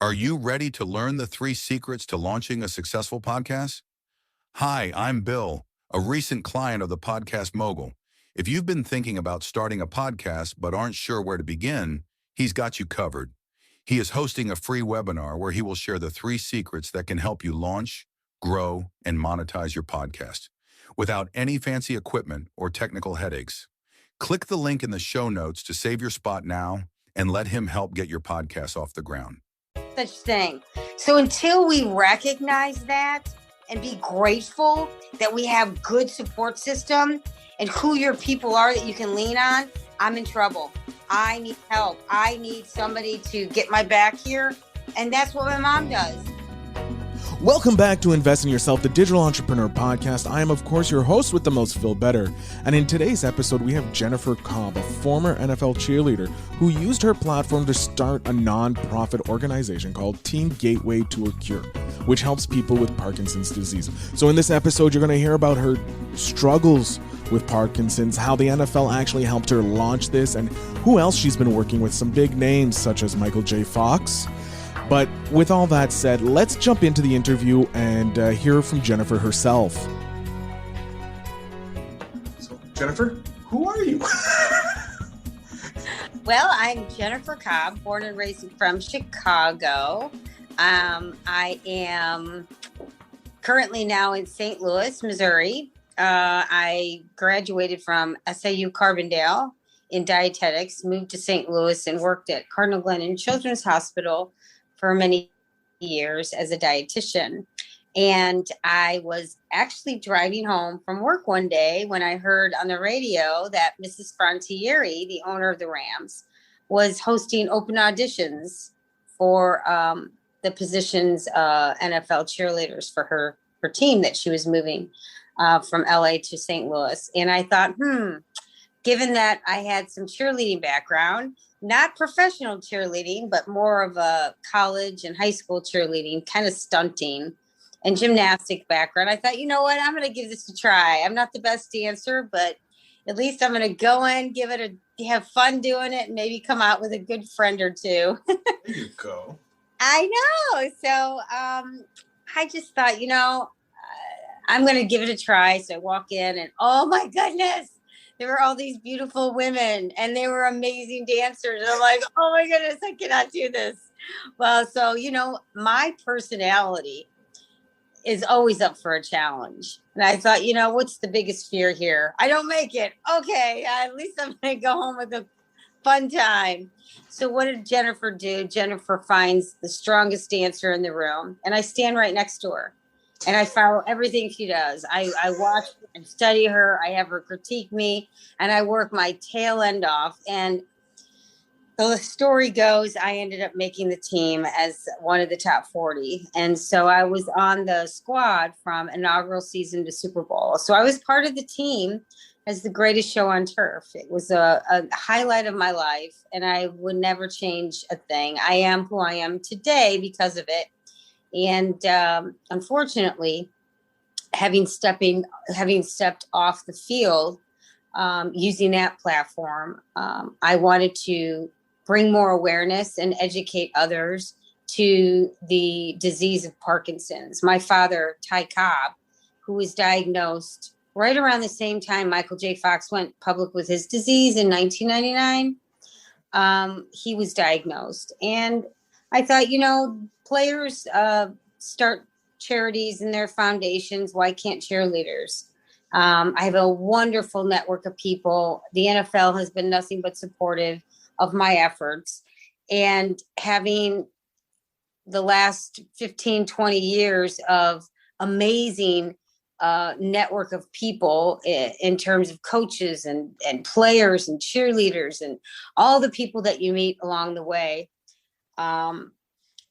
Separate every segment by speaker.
Speaker 1: Are you ready to learn the 3 secrets to launching a successful podcast? Hi, I'm Bill, a recent client of the Podcast Mogul. If you've been thinking about starting a podcast but aren't sure where to begin, he's got you covered. He is hosting a free webinar where he will share the 3 secrets that can help you launch, grow, and monetize your podcast without any fancy equipment or technical headaches. Click the link in the show notes to save your spot now and let him help get your podcast off the ground.
Speaker 2: Such thing. So until we recognize that and be grateful that we have good support system and who your people are that you can lean on, I'm in trouble. I need help. I need somebody to get my back here. And that's what my mom does.
Speaker 3: Welcome back to Invest in Yourself, the Digital Entrepreneur Podcast. I am, of course, your host with the most, Phil Better. And in today's episode, we have Jennifer Cobb, a former NFL cheerleader who used her platform to start a non-profit organization called Teamgatewaytoacure, which helps people with Parkinson's disease. So in this episode, you're going to hear about her struggles with Parkinson's, how the NFL actually helped her launch this, and who else she's been working with, some big names such as Michael J. Fox. But with all that said, let's jump into the interview and hear from Jennifer herself. So, Jennifer, who are you?
Speaker 2: Well, I'm Jennifer Cobb, born and raised from Chicago. I am currently now in St. Louis, Missouri. I graduated from SIU Carbondale in dietetics, moved to St. Louis and worked at Cardinal Glennon Children's Hospital for many years as a dietitian. And I was actually driving home from work one day when I heard on the radio that Mrs. Frontieri, the owner of the Rams, was hosting open auditions for the positions NFL cheerleaders for her team that she was moving from LA to St. Louis. And I thought, given that I had some cheerleading background, not professional cheerleading, but more of a college and high school cheerleading, kind of stunting and gymnastic background, I thought, you know what, I'm going to give this a try. I'm not the best dancer, but at least I'm going to go in, have fun doing it, and maybe come out with a good friend or two.
Speaker 3: There you go.
Speaker 2: I know. So I just thought, I'm going to give it a try. So I walk in and, oh my goodness, there were all these beautiful women and they were amazing dancers. And I'm like, oh my goodness, I cannot do this. Well, so, my personality is always up for a challenge. And I thought, what's the biggest fear here? I don't make it. Okay, at least I'm going to go home with a fun time. So what did Jennifer do? Jennifer finds the strongest dancer in the room. And I stand right next to her. And I follow everything she does. I watch and study her. I have her critique me, and I work my tail end off. And so the story goes, I ended up making the team as one of the top 40. And so I was on the squad from inaugural season to Super Bowl. So I was part of the team as the greatest show on turf. It was a highlight of my life, and I would never change a thing. I am who I am today because of it. And unfortunately, having stepped off the field, using that platform, I wanted to bring more awareness and educate others to the disease of Parkinson's. My father, Ty Cobb, who was diagnosed right around the same time Michael J. Fox went public with his disease in 1999, he was diagnosed. And I thought, players start charities and their foundations. Why can't cheerleaders? I have a wonderful network of people. The NFL has been nothing but supportive of my efforts. And having the last 15, 20 years of amazing network of people in terms of coaches and players and cheerleaders and all the people that you meet along the way.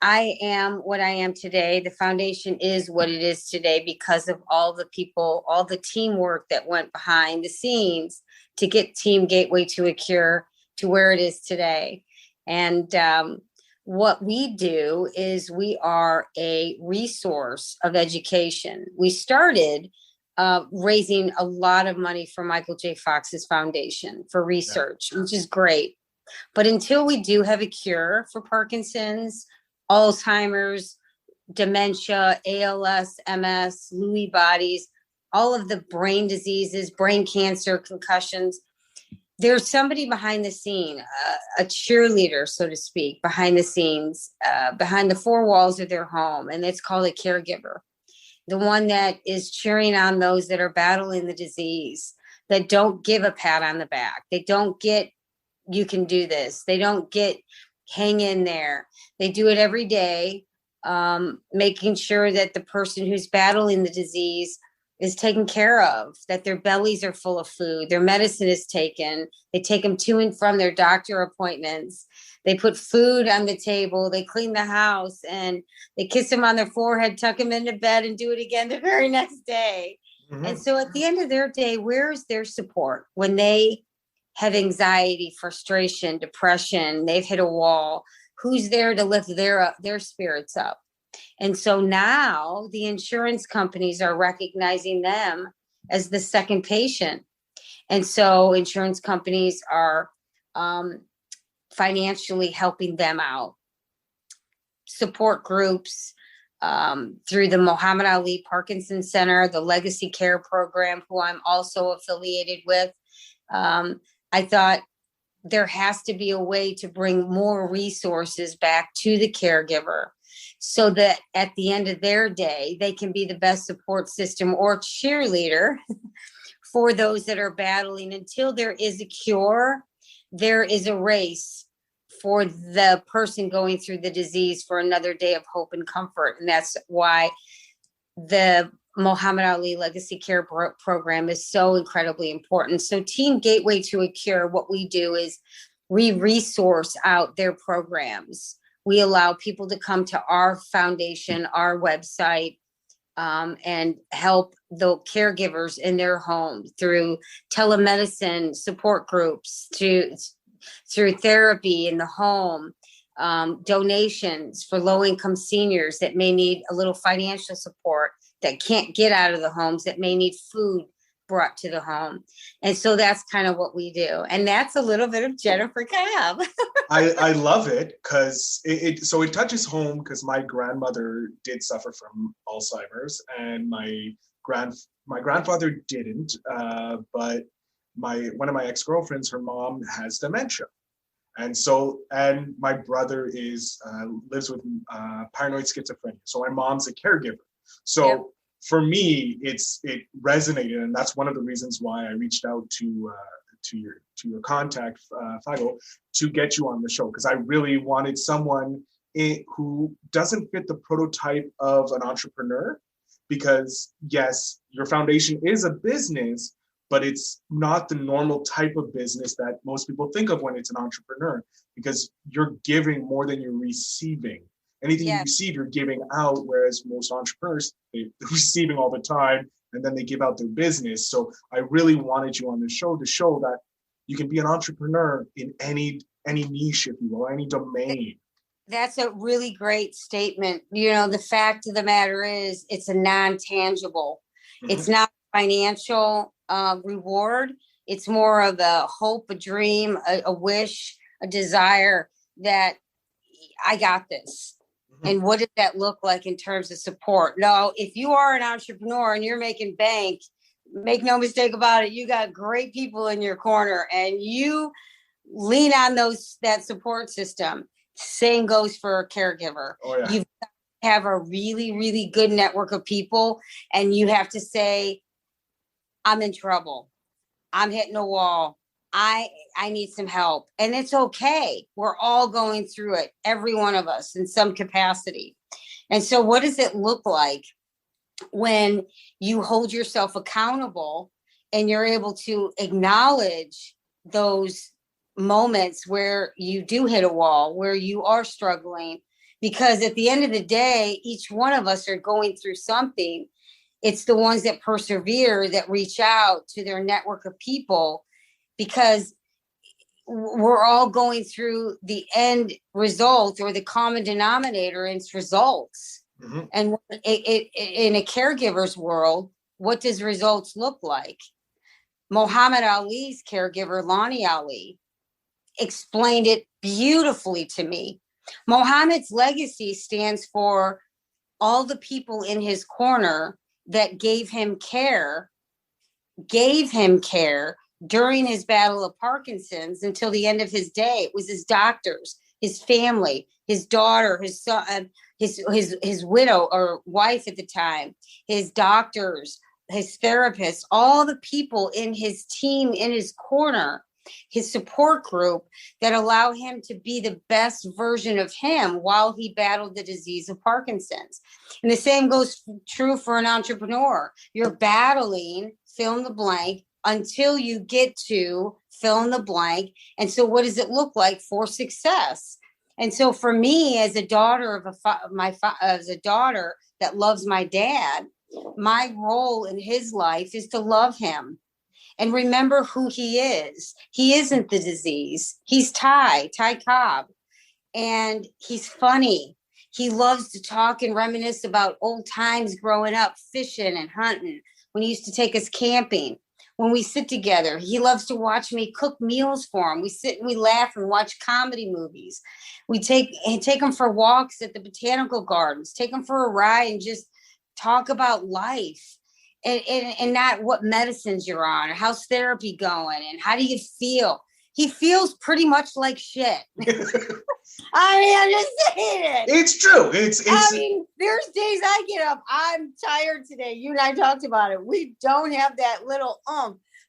Speaker 2: I am what I am today. The foundation is what it is today because of all the people, all the teamwork that went behind the scenes to get Teamgatewaytoacure to where it is today. And what we do is we are a resource of education. We started raising a lot of money for Michael J. Fox's foundation for research, which is great. But until we do have a cure for Parkinson's, Alzheimer's, dementia, ALS, MS, Lewy bodies, all of the brain diseases, brain cancer, concussions. There's somebody behind the scene, a cheerleader, so to speak, behind the scenes, behind the four walls of their home. And it's called a caregiver. The one that is cheering on those that are battling the disease, that don't give a pat on the back. They don't get, you can do this. They don't get, hang in there. They do it every day, making sure that the person who's battling the disease is taken care of, that their bellies are full of food, their medicine is taken, they take them to and from their doctor appointments, they put food on the table, they clean the house, and they kiss them on their forehead, tuck them into bed, and do it again the very next day. Mm-hmm. And so at the end of their day, where's their support when they have anxiety, frustration, depression, they've hit a wall? Who's there to lift their spirits up? And so now the insurance companies are recognizing them as the second patient. And so insurance companies are financially helping them out. Support groups through the Muhammad Ali Parkinson Center, the Legacy Care Program, who I'm also affiliated with. I thought there has to be a way to bring more resources back to the caregiver, so that at the end of their day, they can be the best support system or cheerleader for those that are battling. Until there is a cure, there is a race for the person going through the disease for another day of hope and comfort. And that's why the Muhammad Ali Legacy Care Program is so incredibly important. So Team Gateway to a Cure, what we do is we resource out their programs. We allow people to come to our foundation, our website, and help the caregivers in their home through telemedicine support groups, through therapy in the home, donations for low-income seniors that may need a little financial support, that can't get out of the homes, that may need food brought to the home. And so that's kind of what we do. And that's a little bit of Jennifer Cobb.
Speaker 4: I love it because it touches home, because my grandmother did suffer from Alzheimer's and my grandfather didn't, but one of my ex-girlfriends, her mom has dementia. And my brother lives with paranoid schizophrenia. So my mom's a caregiver. So yep. For me, it resonated, and that's one of the reasons why I reached out to your contact, Fago, to get you on the show, because I really wanted someone who doesn't fit the prototype of an entrepreneur. Because yes, your foundation is a business, but it's not the normal type of business that most people think of when it's an entrepreneur, because you're giving more than you're receiving. Anything you receive, you're giving out, whereas most entrepreneurs, they're receiving all the time, and then they give out their business. So I really wanted you on the show to show that you can be an entrepreneur in any niche, if you will, any domain.
Speaker 2: That's a really great statement. You know, the fact of the matter is it's a non-tangible. Mm-hmm. It's not financial reward. It's more of a hope, a dream, a wish, a desire that I got this. And what does that look like in terms of support? No, if you are an entrepreneur and you're making bank, make no mistake about it, you got great people in your corner, and you lean on that support system. Same goes for a caregiver. Oh, yeah. You have a really, really good network of people, and you have to say, I'm in trouble. I'm hitting a wall. I need some help. And it's okay. We're all going through it, every one of us in some capacity. And so what does it look like when you hold yourself accountable and you're able to acknowledge those moments where you do hit a wall, where you are struggling? Because at the end of the day, each one of us are going through something. It's the ones that persevere, that reach out to their network of people, because we're all going through the end result, or the common denominator in its results. Mm-hmm. And in a caregiver's world, what does results look like? Muhammad Ali's caregiver, Lonnie Ali, explained it beautifully to me. Mohammed's legacy stands for all the people in his corner that gave him care during his battle of Parkinson's until the end of his day. It was his doctors, his family, his daughter, his son, his widow or wife at the time, his doctors, his therapists, all the people in his team, in his corner, his support group that allow him to be the best version of him while he battled the disease of Parkinson's. And the same goes true for an entrepreneur. You're battling, fill in the blank, until you get to fill in the blank. And so what does it look like for success? And so for me, as a daughter of as a daughter that loves my dad, my role in his life is to love him and remember who he is. He isn't the disease. He's Ty Cobb. And he's funny. He loves to talk and reminisce about old times growing up, fishing and hunting, when he used to take us camping. When we sit together, he loves to watch me cook meals for him. We sit and we laugh and watch comedy movies. We take him for walks at the botanical gardens, take him for a ride and just talk about life. And not what medicines you're on or how's therapy going and how do you feel. He feels pretty much like shit. I mean, I'm just saying it.
Speaker 4: It's true.
Speaker 2: I mean, there's days I get up, I'm tired today. You and I talked about it. We don't have that little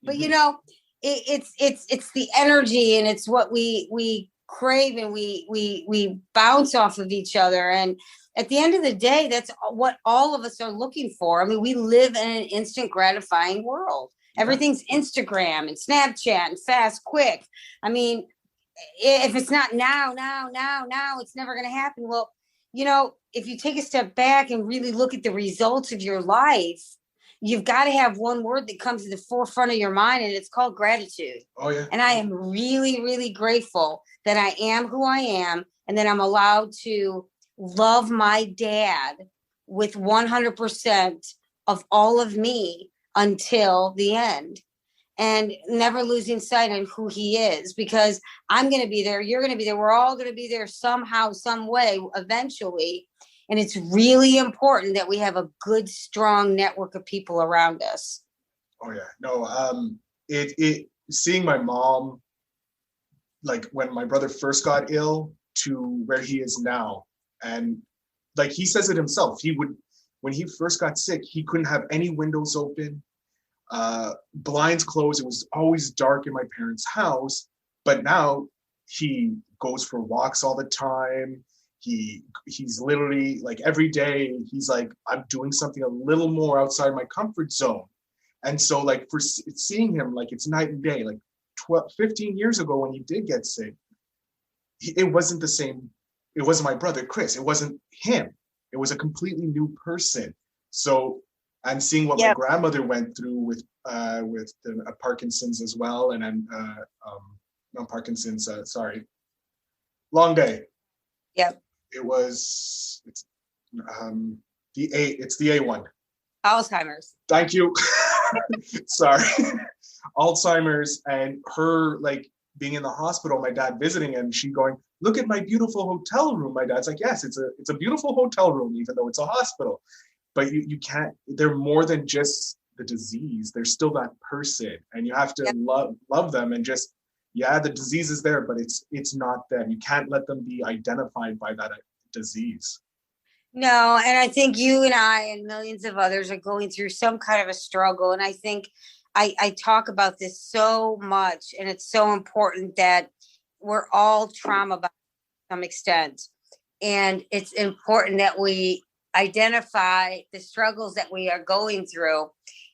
Speaker 2: but you know, it's the energy and it's what we crave and we bounce off of each other. And at the end of the day, that's what all of us are looking for. I mean, we live in an instant gratifying world. Everything's Instagram and Snapchat and fast, quick. I mean, if it's not now, it's never going to happen. Well, you know, if you take a step back and really look at the results of your life, you've got to have one word that comes to the forefront of your mind, and it's called gratitude.
Speaker 4: Oh, yeah.
Speaker 2: And I am really, really grateful that I am who I am and that I'm allowed to love my dad with 100% of all of me until the end, and never losing sight of who he is, because I'm going to be there. You're going to be there. We're all going to be there somehow, some way, eventually. And it's really important that we have a good, strong network of people around us.
Speaker 4: Oh yeah, no. Seeing my mom, like when my brother first got ill to where he is now, and like he says it himself, when he first got sick, he couldn't have any windows open, blinds closed. It was always dark in my parents' house. But now he goes for walks all the time. He's literally like every day he's like, I'm doing something a little more outside my comfort zone. And so like for seeing him, like it's night and day. Like 15 years ago when he did get sick, it wasn't the same. It wasn't my brother Chris. It wasn't him. It was a completely new person. So I'm seeing what my grandmother went through with the Parkinson's as well, and then not Parkinson's. Long day.
Speaker 2: Yep.
Speaker 4: It's the A1.
Speaker 2: Alzheimer's.
Speaker 4: Thank you. Sorry. Alzheimer's, and her like being in the hospital, my dad visiting him, she going, look at my beautiful hotel room. My dad's like, yes, it's a beautiful hotel room, even though it's a hospital. But you can't, they're more than just the disease. They're still that person, and you have to love them, and just, the disease is there, but it's not them. You can't let them be identified by that disease.
Speaker 2: No, and I think you and I and millions of others are going through some kind of a struggle. And I think I talk about this so much, and it's so important that we're all trauma bound to some extent. And it's important that we identify the struggles that we are going through.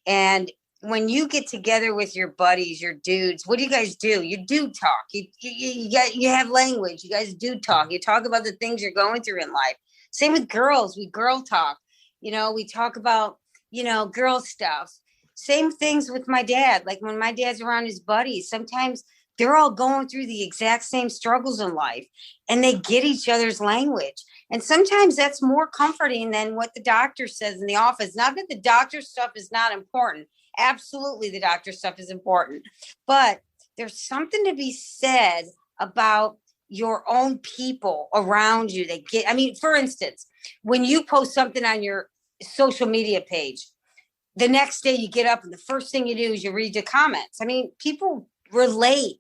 Speaker 2: And when you get together with your buddies, your dudes, what do? You do talk. You have language. You guys do talk. You talk about the things you're going through in life. Same with girls. We girl talk. We talk about, girl stuff. Same things with my dad. Like when my dad's around his buddies, sometimes they're all going through the exact same struggles in life, and they get each other's language. And sometimes that's more comforting than what the doctor says in the office. Not that the doctor stuff is not important. Absolutely, the doctor stuff is important. But there's something to be said about your own people around you that get, I mean, for instance, when you post something on your social media page, the next day you get up and the first thing you do is you read the comments. I mean, people relate.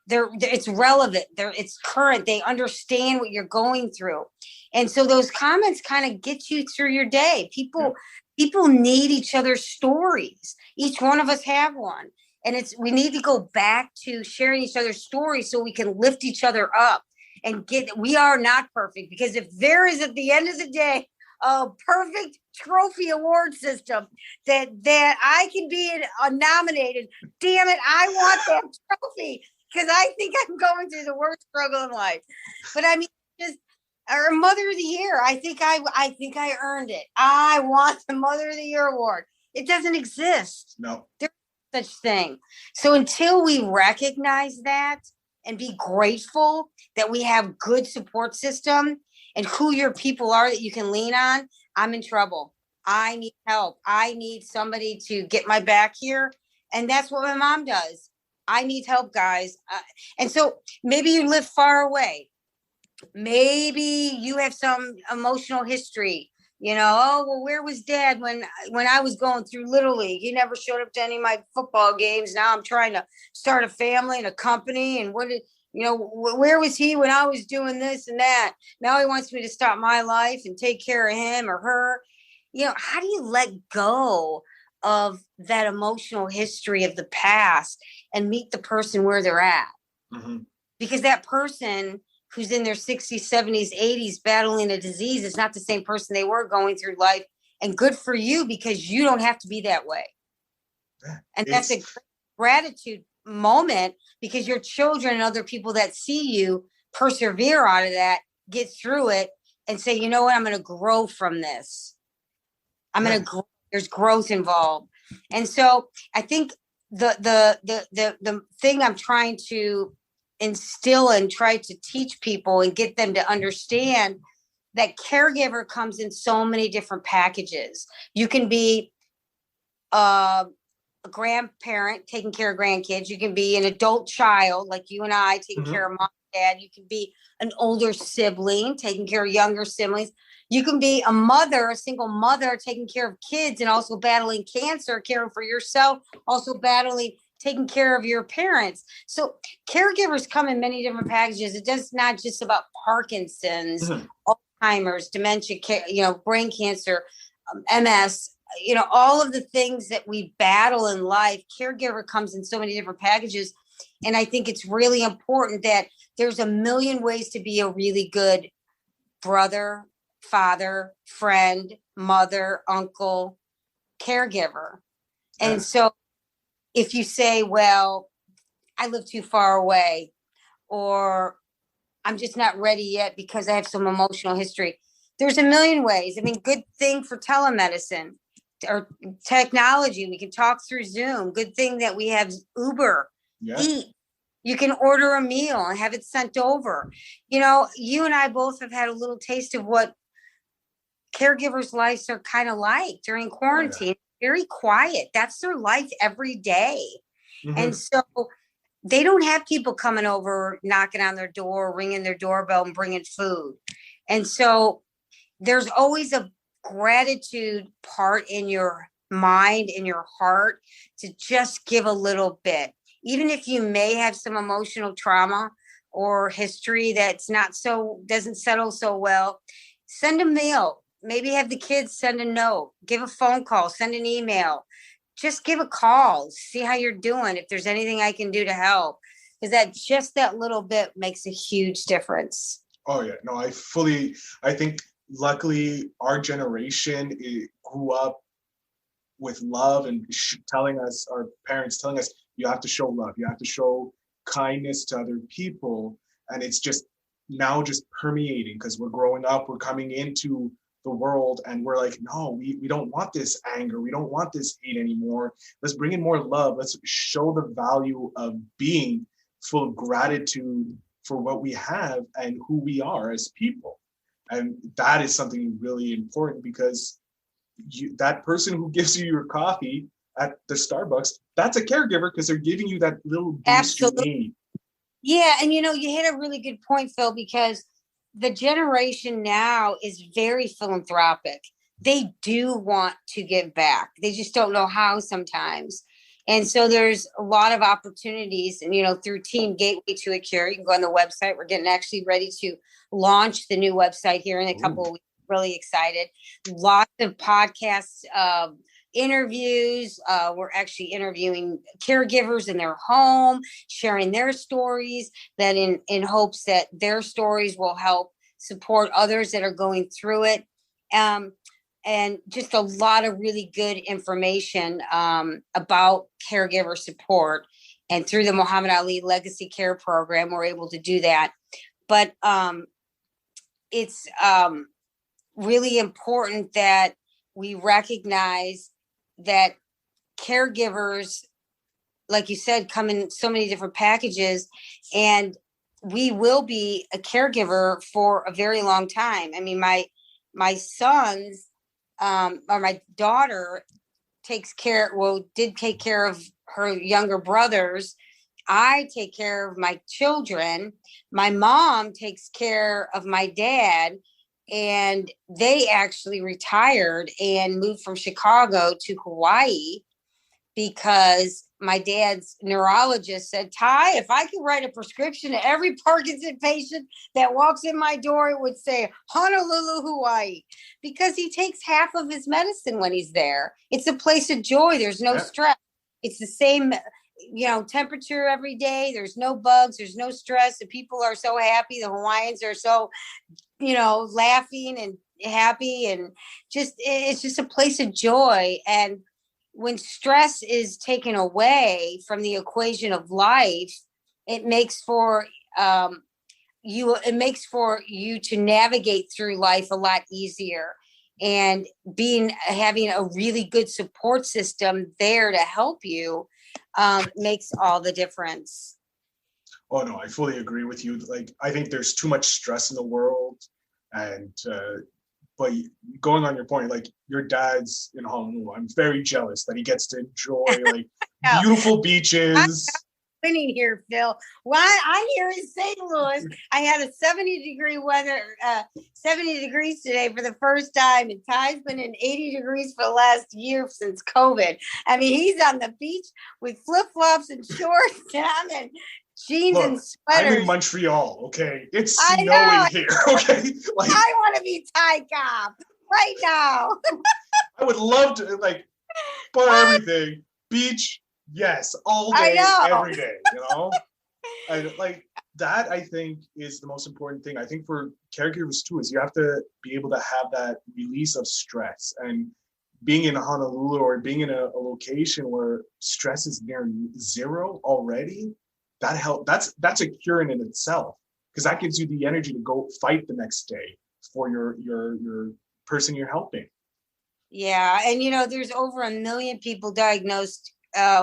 Speaker 2: It's relevant. It's current. They understand what you're going through. And so those comments kind of get you through your day. People need each other's stories. Each one of us have one. And we need to go back to sharing each other's stories so we can lift each other up and we are not perfect, because if there is at the end of the day a perfect trophy award system that I can be nominated, damn it, I want that trophy, because I think I'm going through the worst struggle in life. But I mean, just our Mother of the Year, I think I earned it. I want the Mother of the Year award. It doesn't exist.
Speaker 4: No.
Speaker 2: There's no such thing. So until we recognize that and be grateful that we have good support system and who your people are that you can lean on, I'm in trouble. I need help. I need somebody to get my back here. And that's what my mom does. I need help, guys. And so maybe you live far away. Maybe you have some emotional history. You know, oh, well, where was Dad when I was going through Little League? He never showed up to any of my football games. Now I'm trying to start a family and a company. And where was he when I was doing this and that? Now he wants me to stop my life and take care of him or her. You know, how do you let go of that emotional history of the past and meet the person where they're at?
Speaker 4: Mm-hmm.
Speaker 2: Because that person who's in their 60s, 70s, 80s battling a disease is not the same person they were going through life. And good for you, because you don't have to be that way. And that's a great gratitude moment, because your children and other people that see you persevere out of that, get through it and say, you know what, I'm going to grow from this. I'm going to grow. There's growth involved. And so I think the thing I'm trying to instill and try to teach people and get them to understand that caregiver comes in so many different packages. You can be a grandparent taking care of grandkids. You can be an adult child like you and I taking care of mom and dad. You can be an older sibling taking care of younger siblings. You can be a mother, a single mother taking care of kids and also battling cancer, caring for yourself, also taking care of your parents. So caregivers come in many different packages. It does not just about Parkinson's, Alzheimer's, dementia, brain cancer, MS, all of the things that we battle in life. Caregiver comes in so many different packages. And I think it's really important that there's a million ways to be a really good brother, father, friend, mother, uncle, caregiver. And so if you say, well, I live too far away, or I'm just not ready yet because I have some emotional history, there's a million ways. I mean, good thing for telemedicine or technology. We can talk through Zoom. Good thing that we have Uber, Eat. You can order a meal and have it sent over. You and I both have had a little taste of what caregivers' lives are kind of like during quarantine. Very quiet. That's their life every day. And so they don't have people coming over, knocking on their door, ringing their doorbell and bringing food. And so there's always a gratitude part in your mind, in your heart, to just give a little bit. Even if you may have some emotional trauma or history that's doesn't settle so well, send a mail. Maybe have the kids send a note, give a phone call, send an email, just give a call, see how you're doing. If there's anything I can do to help, because that little bit makes a huge difference.
Speaker 4: Oh yeah, no, I think luckily our generation grew up with love and our parents telling us, you have to show love, you have to show kindness to other people. And it's just now just permeating, because we're growing up, we're coming into the world, and we're like, no, we don't want this anger, we don't want this hate anymore. Let's bring in more love. Let's show the value of being full of gratitude for what we have and who we are as people. And that is something really important, because that person who gives you your coffee at the Starbucks, that's a caregiver, because they're giving you that little boost you need.
Speaker 2: Yeah, and you hit a really good point, Phil, because the generation now is very philanthropic. They do want to give back. They just don't know how sometimes. And so there's a lot of opportunities, and through Team Gateway to a Cure, you can go on the website. We're getting actually ready to launch the new website here in a couple of weeks. Really excited. Lots of podcasts, interviews. We're actually interviewing caregivers in their home, sharing their stories, that in hopes that their stories will help support others that are going through it. And just a lot of really good information about caregiver support. And through the Muhammad Ali Legacy Care Program, we're able to do that. But it's really important that we recognize that caregivers, like you said, come in so many different packages, and we will be a caregiver for a very long time. I mean, my sons, or my daughter did take care of her younger brothers. I take care of my children. My mom takes care of my dad, and they actually retired and moved from Chicago to Hawaii because my dad's neurologist said, Ty, if I could write a prescription to every Parkinson patient that walks in my door, it would say Honolulu, Hawaii, because he takes half of his medicine when he's there. It's a place of joy. There's no stress. It's the same, temperature every day. There's no bugs. There's no stress. The people are so happy. The Hawaiians are so, laughing and happy, and it's just a place of joy. And when stress is taken away from the equation of life, it makes for you to navigate through life a lot easier. And having a really good support system there to help you makes all the difference.
Speaker 4: Oh no, I fully agree with you. Like, I think there's too much stress in the world, and but going on your point, like your dad's in Honolulu, I'm very jealous that he gets to enjoy like beautiful beaches.
Speaker 2: I'm winning here, Phil. Why I'm here in St. Louis. I had a 70 degrees today for the first time, and Ty's been in 80 degrees for the last year since COVID. I mean, he's on the beach with flip-flops and shorts, and I'm in jeans and sweaters.
Speaker 4: I'm in Montreal, okay? It's snowing here, okay? Like,
Speaker 2: I want to be Ty Cobb right now.
Speaker 4: I would love to, for everything. Beach, yes, all day, every day, And that, I think, is the most important thing. I think for caregivers too, is you have to be able to have that release of stress. And being in Honolulu or being in a location where stress is near zero already, that's a cure in itself, because that gives you the energy to go fight the next day for your person you're helping.
Speaker 2: Yeah, and there's over 1 million people diagnosed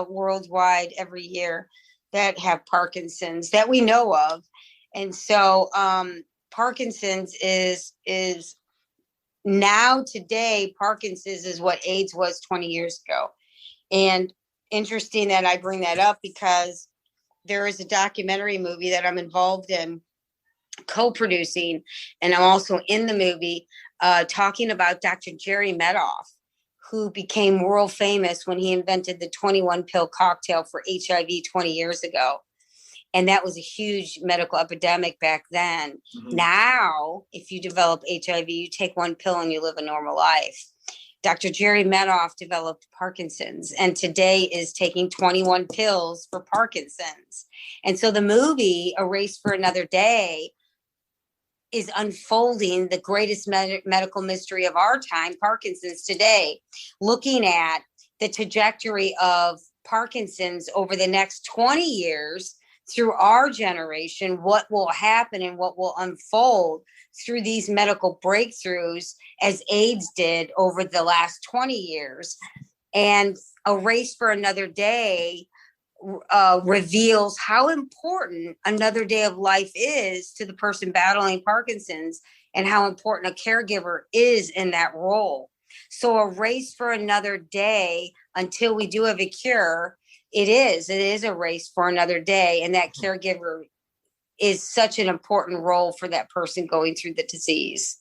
Speaker 2: worldwide every year that have Parkinson's that we know of. And so Parkinson's is now today, Parkinson's is what AIDS was 20 years ago. And interesting that I bring that up, because there is a documentary movie that I'm involved in co-producing, and I'm also in the movie talking about Dr. Jerry Medoff, who became world famous when he invented the 21 pill cocktail for HIV 20 years ago. And that was a huge medical epidemic back then. Mm-hmm. Now, if you develop HIV, you take one pill and you live a normal life. Dr. Jerry Medoff developed Parkinson's, and today is taking 21 pills for Parkinson's. And so the movie, A Race for Another Day, is unfolding the greatest medical mystery of our time, Parkinson's today, looking at the trajectory of Parkinson's over the next 20 years through our generation, what will happen and what will unfold through these medical breakthroughs as AIDS did over the last 20 years. And A Race for Another Day reveals how important another day of life is to the person battling Parkinson's, and how important a caregiver is in that role. So a race for another day until we do have a cure. It is a race for another day. And that caregiver is such an important role for that person going through the disease.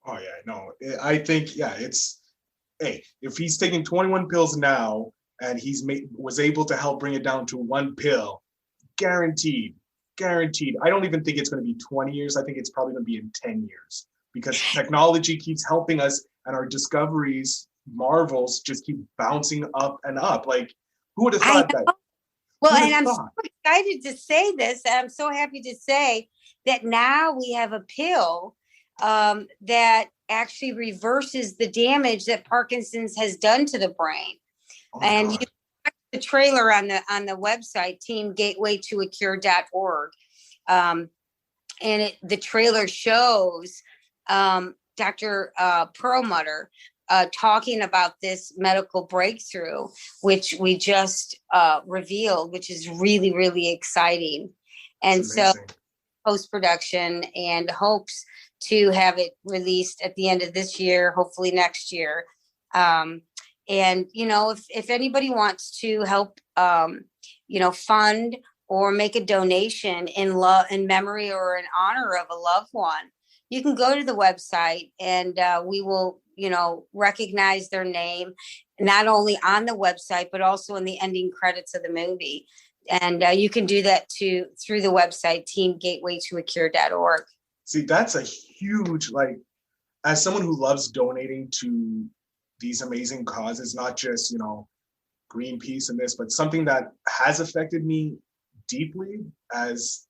Speaker 4: Oh yeah, no, I think, yeah, hey, if he's taking 21 pills now and was able to help bring it down to one pill, guaranteed. I don't even think it's going to be 20 years. I think it's probably going to be in 10 years because technology keeps helping us and our discoveries, marvels just keep bouncing up and up. Like, who would have thought that?
Speaker 2: Well, and I'm so excited to say this. I'm so happy to say that now we have a pill that actually reverses the damage that Parkinson's has done to the brain.
Speaker 4: Oh,
Speaker 2: and you watch the trailer on the website, Teamgatewaytoacure.org. And the trailer shows Dr. Perlmutter talking about this medical breakthrough, which we just revealed, which is really, really exciting. And so post-production and hopes to have it released at the end of this year, hopefully next year. And, if anybody wants to help, fund or make a donation in memory or in honor of a loved one, you can go to the website and we will, recognize their name, not only on the website, but also in the ending credits of the movie. And you can do that through the website, teamgatewaytoacure.org.
Speaker 4: See, that's a huge, as someone who loves donating to these amazing causes, not just, Greenpeace and this, but something that has affected me deeply as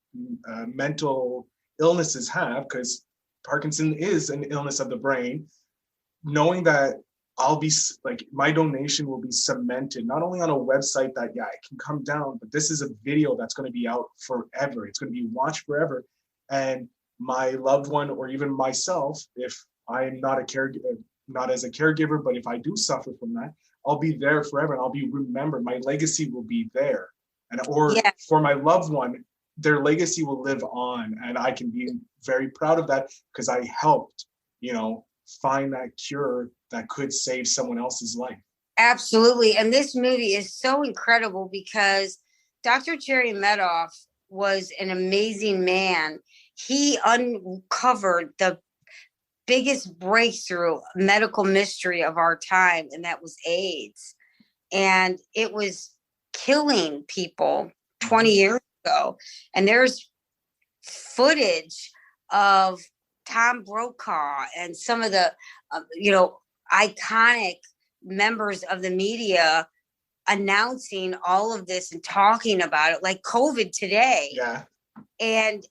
Speaker 4: mental illnesses have, because Parkinson is an illness of the brain. Knowing that I'll be my donation will be cemented, not only on a website that, it can come down, but this is a video that's going to be out forever. It's going to be watched forever. And my loved one, or even myself, if I'm not as a caregiver, but if I do suffer from that, I'll be there forever and I'll be remembered. My legacy will be there. For my loved one, their legacy will live on. And I can be very proud of that because I helped, find that cure that could save someone else's life.
Speaker 2: Absolutely. And this movie is so incredible because Dr. Jerry Medoff was an amazing man. He uncovered the biggest breakthrough medical mystery of our time, and that was AIDS. And it was killing people 20 years ago. And there's footage of Tom Brokaw and some of the, iconic members of the media announcing all of this and talking about it, like COVID today.
Speaker 4: Yeah.
Speaker 2: And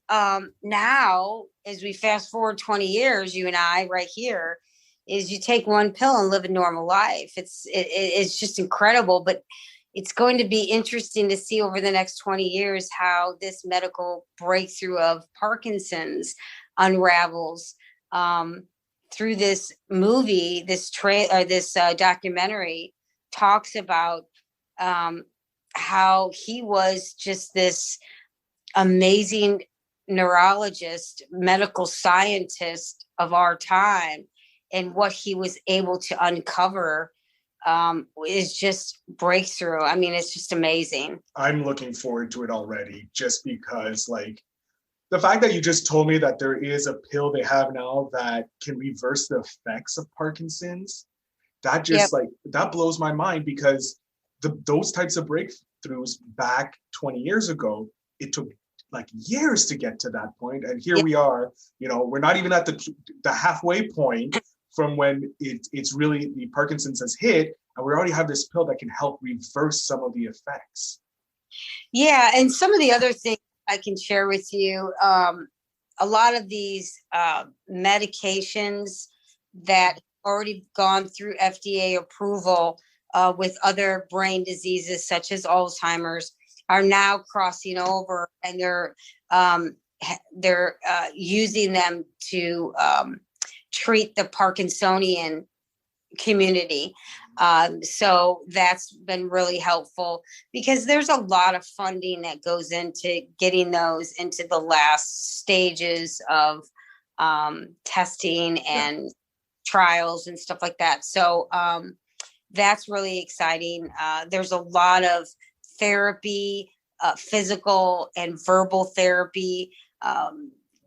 Speaker 2: now, as we fast forward 20 years, you and I right here, is you take one pill and live a normal life. It's just incredible. But it's going to be interesting to see over the next 20 years how this medical breakthrough of Parkinson's unravels through this movie. This documentary talks about how he was just this amazing neurologist, medical scientist of our time, and what he was able to uncover is just breakthrough. I mean, it's just amazing.
Speaker 4: I'm looking forward to it already, just because the fact that you just told me that there is a pill they have now that can reverse the effects of Parkinson's, that just that blows my mind, because those types of breakthroughs back 20 years ago, it took years to get to that point. And here we are, we're not even at the halfway point from when it's really the Parkinson's has hit, and we already have this pill that can help reverse some of the effects.
Speaker 2: Yeah. And some of the other things I can share with you, a lot of these medications that already gone through FDA approval with other brain diseases such as Alzheimer's are now crossing over, and they're using them to treat the Parkinsonian community. So that's been really helpful, because there's a lot of funding that goes into getting those into the last stages of testing and trials and stuff like that. So that's really exciting. There's a lot of therapy, physical and verbal therapy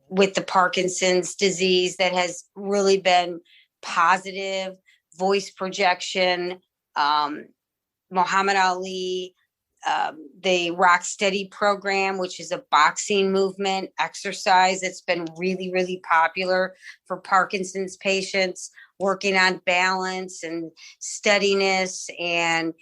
Speaker 2: with the Parkinson's disease that has really been positive. Voice projection, Muhammad Ali, the Rock Steady program, which is a boxing movement exercise that's been really, really popular for Parkinson's patients, working on balance and steadiness. And,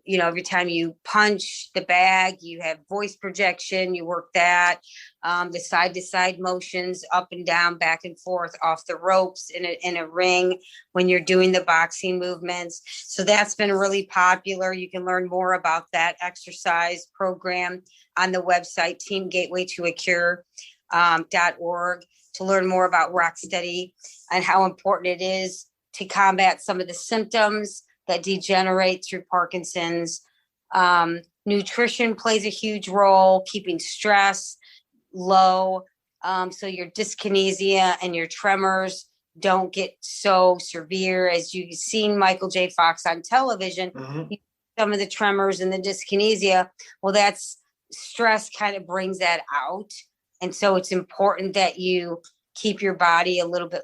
Speaker 2: every time you punch the bag, you have voice projection, you work that, the side to side motions, up and down, back and forth, off the ropes in a ring when you're doing the boxing movements. So that's been really popular. You can learn more about that exercise program on the website, Teamgatewaytoacure.org, to learn more about Rock Steady and how important it is to combat some of the symptoms that degenerate through Parkinson's. Nutrition plays a huge role, keeping stress low, so your dyskinesia and your tremors don't get so severe. As you've seen Michael J. Fox on television, some of the tremors and the dyskinesia, well, that's stress kind of brings that out. And so it's important that you keep your body a little bit,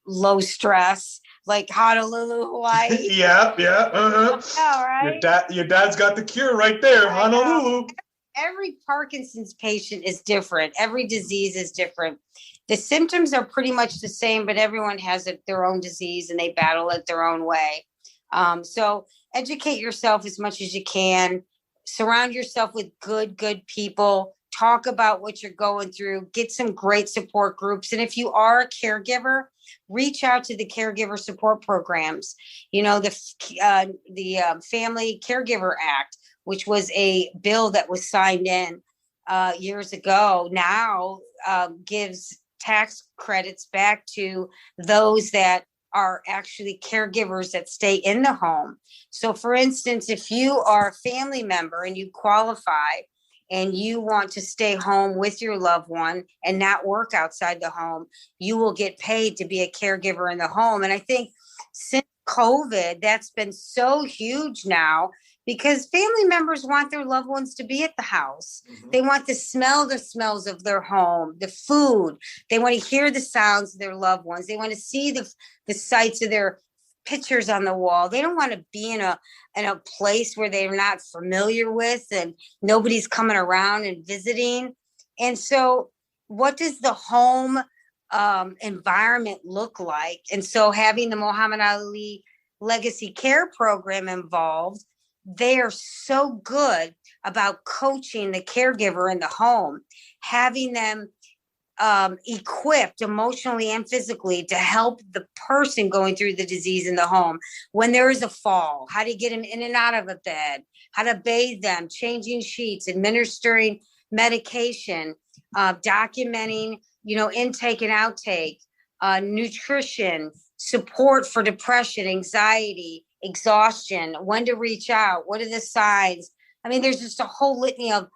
Speaker 2: low stress, like Honolulu, Hawaii.
Speaker 4: Yeah.
Speaker 2: All right.
Speaker 4: Your dad's got the cure right there, Honolulu.
Speaker 2: Every Parkinson's patient is different. Every disease is different. The symptoms are pretty much the same, but everyone has their own disease and they battle it their own way. So educate yourself as much as you can. Surround yourself with good people. Talk about what you're going through. Get some great support groups. And if you are a caregiver, reach out to the caregiver support programs. The Family Caregiver Act, which was a bill that was signed in years ago, now gives tax credits back to those that are actually caregivers that stay in the home. So for instance, if you are a family member and you qualify and you want to stay home with your loved one and not work outside the home, you will get paid to be a caregiver in the home. And I think since COVID, that's been so huge now, because family members want their loved ones to be at the house. They want to smell the smells of their home, the food. They want to hear the sounds of their loved ones. They want to see the sights of their pictures on the wall. They don't want to be in a place where they're not familiar with and nobody's coming around and visiting. And so what does the home environment look like? And so having the Muhammad Ali Legacy Care Program involved, they are so good about coaching the caregiver in the home, having them equipped emotionally and physically to help the person going through the disease in the home. When there is a fall, how to get them in and out of a bed, how to bathe them, changing sheets, administering medication, documenting, intake and outtake, nutrition, support for depression, anxiety, exhaustion, when to reach out, what are the signs. I mean, there's just a whole litany of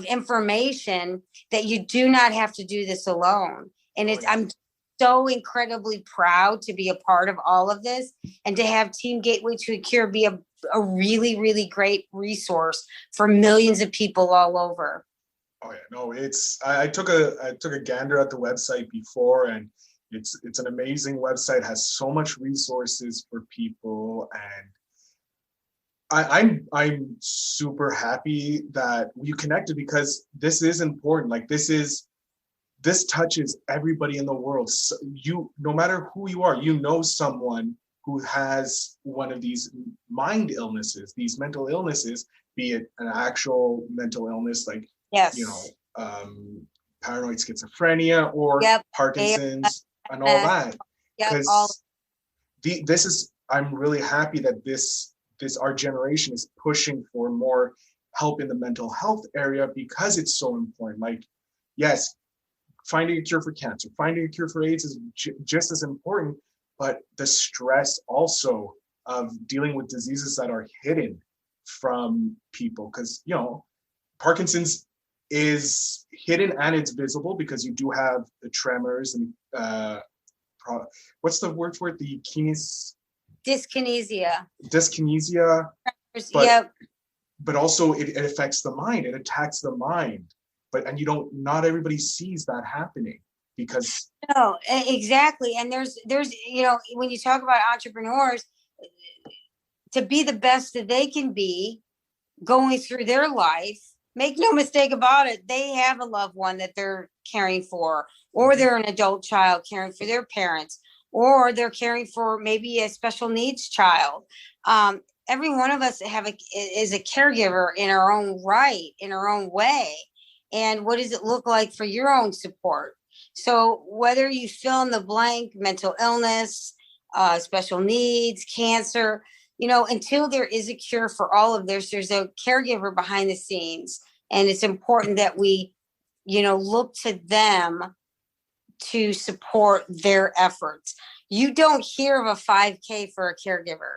Speaker 2: information that you do not have to do this alone. And I'm so incredibly proud to be a part of all of this and to have Team Gateway to a Cure be a really, really great resource for millions of people all over.
Speaker 4: Oh yeah, no, I took a gander at the website before, and it's an amazing website, has so much resources for people, and I'm super happy that you connected, because this is important. Like this touches everybody in the world. So no matter who you are, someone who has one of these mind illnesses, these mental illnesses, be it an actual mental illness like paranoid schizophrenia or Parkinson's and all that. Because I'm really happy that our generation is pushing for more help in the mental health area, because it's so important. Like, yes, finding a cure for cancer, finding a cure for AIDS is just as important, but the stress also of dealing with diseases that are hidden from people, because Parkinson's is hidden and it's visible, because you do have the tremors and what's the word for it? The
Speaker 2: Dyskinesia.
Speaker 4: But also it affects the mind. It attacks the mind. and not everybody sees that happening because.
Speaker 2: No, exactly. And there's, when you talk about entrepreneurs, to be the best that they can be going through their life, make no mistake about it, they have a loved one that they're caring for, or they're an adult child caring for their parents, or they're caring for maybe a special needs child. Every one of us is a caregiver in our own right, in our own way. And what does it look like for your own support? So whether you fill in the blank, mental illness, special needs, cancer, until there is a cure for all of this, there's a caregiver behind the scenes. And it's important that we, look to them to support their efforts. You don't hear of a 5K for a caregiver.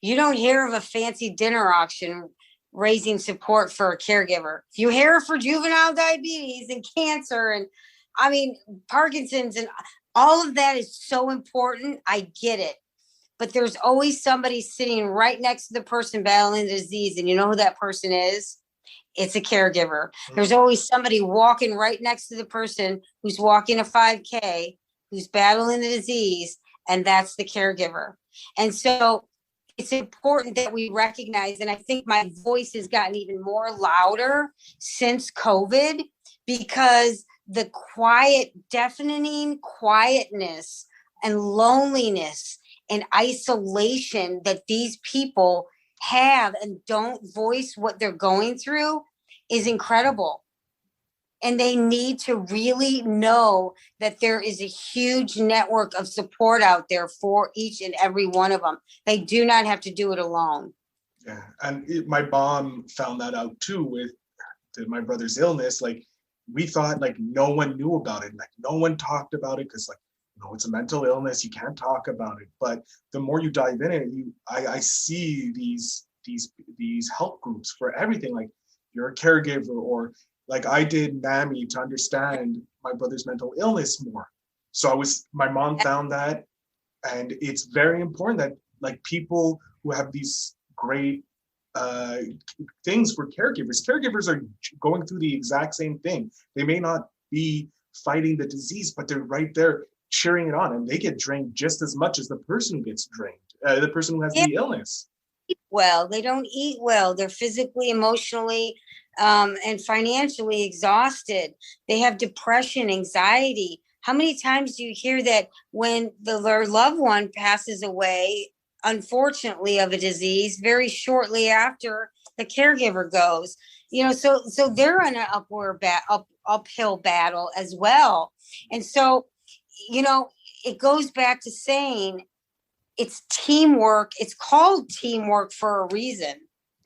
Speaker 2: You don't hear of a fancy dinner auction raising support for a caregiver. You hear for juvenile diabetes and cancer and Parkinson's, and all of that is so important. I get it. But there's always somebody sitting right next to the person battling the disease. And you know who that person is? It's a caregiver. Mm-hmm. There's always somebody walking right next to the person who's walking a 5K, who's battling the disease, and that's the caregiver. And so it's important that we recognize, and I think my voice has gotten even more louder since COVID, because the deafening quietness and loneliness and isolation that these people have and don't voice what they're going through is incredible. And they need to really know that there is a huge network of support out there for each and every one of them. They do not have to do it alone.
Speaker 4: Yeah, and my mom found that out too with my brother's illness. Like, we thought like no one knew about it, like no one talked about it because it's a mental illness, you can't talk about it. But the more you dive in it, I see these help groups for everything. Like, you're a caregiver, or like I did NAMI to understand my brother's mental illness more. So my mom found that, and it's very important that like people who have these great things for caregivers are going through the exact same thing. They may not be fighting the disease, but they're right there cheering it on, and they get drained just as much as the person who gets drained, the person who has the illness.
Speaker 2: Well, they don't eat well. They're physically, emotionally, and financially exhausted. They have depression, anxiety. How many times do you hear that when their loved one passes away, unfortunately, of a disease, very shortly after the caregiver goes? So they're in an uphill battle as well. And so, it goes back to saying it's teamwork. It's called teamwork for a reason.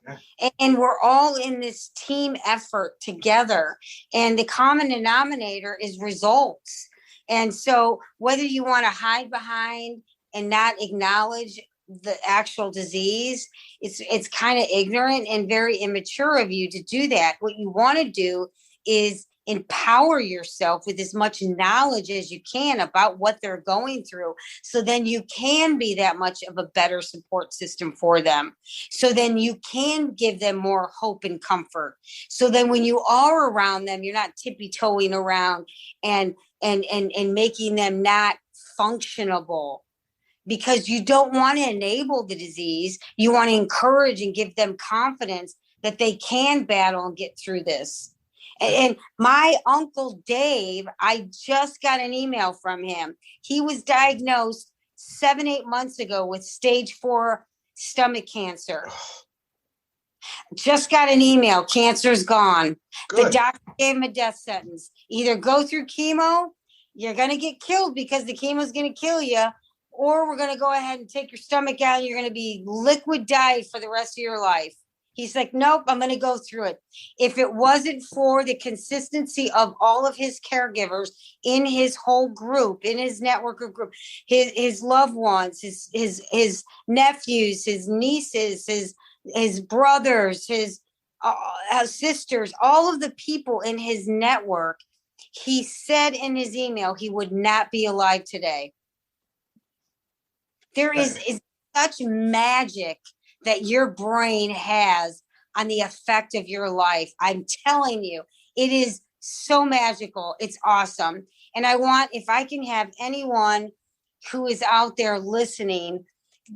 Speaker 2: Yeah. And we're all in this team effort together. And the common denominator is results. And so whether you want to hide behind and not acknowledge the actual disease, it's kind of ignorant and very immature of you to do that. What you want to do is empower yourself with as much knowledge as you can about what they're going through. So then you can be that much of a better support system for them. So then you can give them more hope and comfort. So then when you are around them, you're not tippy-toeing around and making them not functionable, because you don't want to enable the disease. You want to encourage and give them confidence that they can battle and get through this. And my uncle Dave, I just got an email from him. He was diagnosed 7-8 months ago with stage 4 stomach cancer. Just got an email. Cancer's gone. Good. The doctor gave him a death sentence. Either go through chemo, you're going to get killed because the chemo is going to kill you, or we're going to go ahead and take your stomach out and you're going to be liquid diet for the rest of your life. He's like, nope, I'm going to go through it. If it wasn't for the consistency of all of his caregivers in his whole group, in his network of group, his loved ones, his nephews, his nieces, his brothers, his sisters, all of the people in his network, he said in his email he would not be alive today. There is such magic that your brain has on the effect of your life. I'm telling you, it is so magical. It's awesome. And I want, if I can have anyone who is out there listening,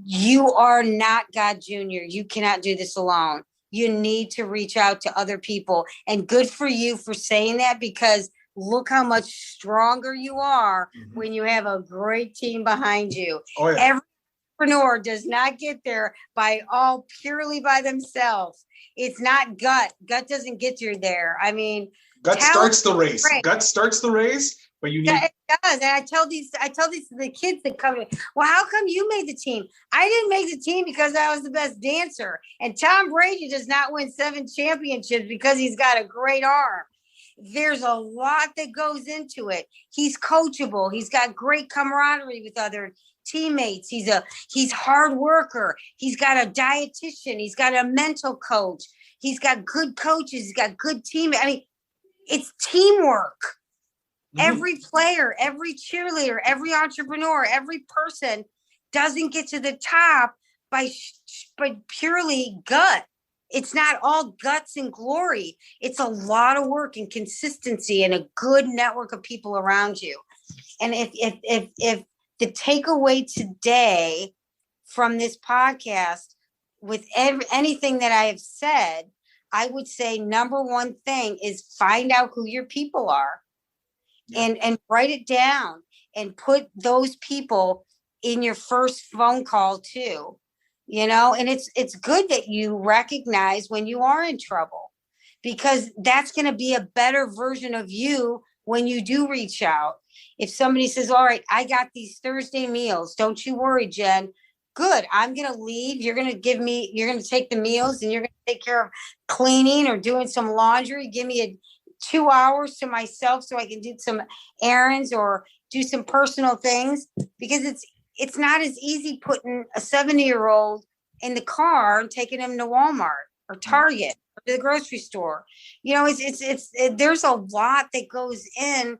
Speaker 2: you are not God Jr. You cannot do this alone. You need to reach out to other people. And good for you for saying that, because look how much stronger you are when you have a great team behind you.
Speaker 4: Oh, yeah.
Speaker 2: Every entrepreneur does not get there purely by themselves. It's not gut. Gut doesn't get you there. I mean,
Speaker 4: gut starts the race.
Speaker 2: Right.
Speaker 4: Gut starts the race, but you need.
Speaker 2: Yeah, it does. And I tell these the kids that come in, well, how come you made the team? I didn't make the team because I was the best dancer. And Tom Brady does not win 7 championships because he's got a great arm. There's a lot that goes into it. He's coachable. He's got great camaraderie with other teammates. He's hard worker. He's got a dietitian. He's got a mental coach. He's got good coaches. He's got good team. I mean, it's teamwork. Every player, every cheerleader, every entrepreneur, every person doesn't get to the top by purely gut. It's not all guts and glory. It's a lot of work and consistency and a good network of people around you. And if the takeaway today from this podcast with anything that I have said, I would say number one thing is find out who your people are. And write it down and put those people in your first phone call too, and it's good that you recognize when you are in trouble, because that's going to be a better version of you when you do reach out. If somebody says, all right, I got these Thursday meals, don't you worry, Jen. Good. I'm going to leave. You're going to take the meals and you're going to take care of cleaning or doing some laundry. Give me 2 hours to myself so I can do some errands or do some personal things, because it's not as easy putting a 70-year-old in the car and taking him to Walmart or Target or to the grocery store. There's a lot that goes in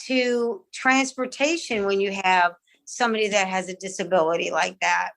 Speaker 2: to transportation when you have somebody that has a disability like that.